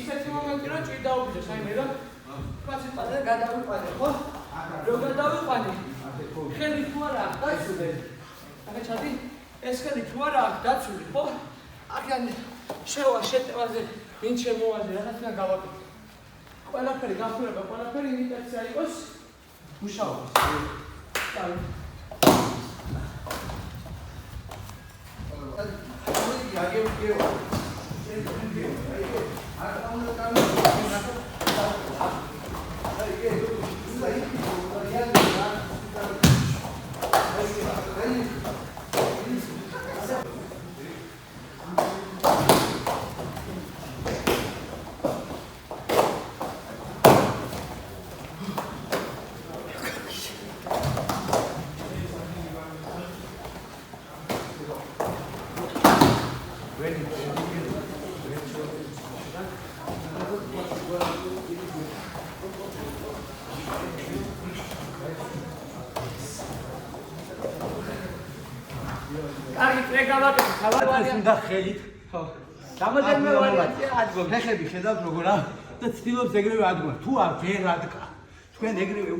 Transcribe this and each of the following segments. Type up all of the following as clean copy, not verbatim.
ისეთი მომენტი რომ ჭირდა უბიდეს, აი მე რომ პასიტაზე გადავიყვანე, ხო? რო გადავიყვანე. ხელი თუ არა დაცულე. ახლა ჩადი, ეს ხელი თუ არა დაცული, ხო? აქან შევა შეტევაზე, ვინ შემოვაზე, რაღაცა გავაკეთე. ყველაფერი გახურება, ყველაფერი იმიტაცია იყოს მუშაობის. დავი. უნდა ხელით. ხო. დამაჯერმე ვარიანტია ადგომ. ფეხები ხედავთ როგორ და ცდილობს ეგრევე ადგომ. თუ არ ვერ ადგა. თქვენ ეგრევე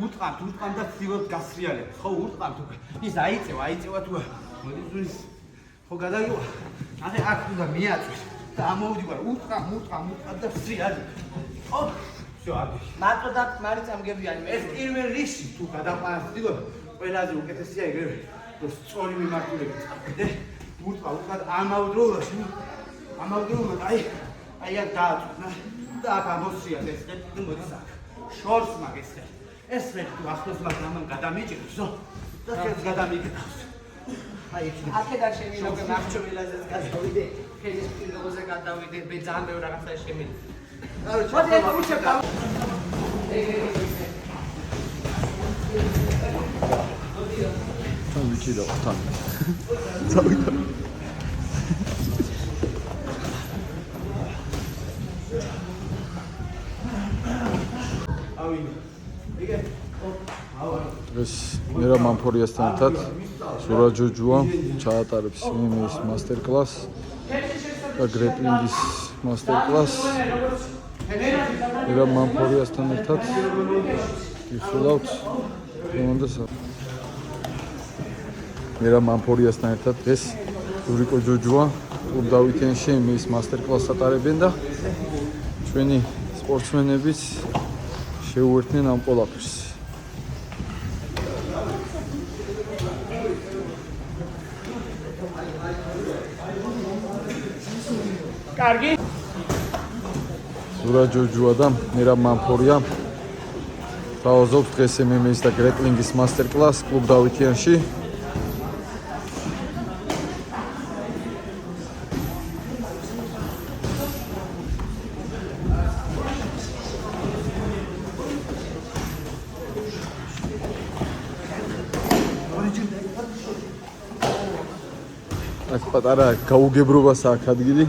უტყამთ და ცდილობთ გასრიალებს. ხო, უტყამთ. ის აიწევა თუ მოდის ხო გადაგივა. ახლა აქ უნდა მიაწვეს და ამოვდივარ უტყამ და სრიალი. ხო? всё, არის. მარტო და მარიწამგებიანი მე. ეს პირველ რიგში თუ გადაყვანას ცდილობ, ყველაზე უკეთესია ეგრევე. სწორი მიმართულებით წავიდე. უტყავ ამავდროულად აი აქ დააწვნა და აქ ამოსრიალ ეს ხეთი მოდის აქ შორს მაგ ეს ხეთი თუ ახლოს მაგ ამან გადამიჭირს და ხელს გადამიგდავს აი აქედან შემიძლია მარჩოველაზეც გადავიდე ხელის პირობაზე გადავიდე მე ძალიან ბევრ რაღაცას შემიძლია მოდი ეს უჩებ ვიჭირო თან წავიდა ეს მერა მამფორიასთან ერთად ზურა ჯოჯუა ჩაატარებს MMA-ის მასტერ-კლასს და გრეპლინგის მასტერ-კლასს მერა მამფორიასთან ერთად გიხილავთ რომანდეს მერა მამფორიასთან ერთად ეს ზურიკო ჯოჯუა კლუბ დავითიანში MMA-ის მასტერ-კლასს ატარებენ და ჩვენი სპორტსმენებიც შეუერთდნენ ამ ყველაფერს. კარგი. ზურა ჯოჯუა და მერა მამფორია თავაზობს დღეს MMA-ის და გრეპლინგის მასტერ-კლასს კლუბ დავითიანში. აქ პატარა გაუგებრობას აქვს ადგილი.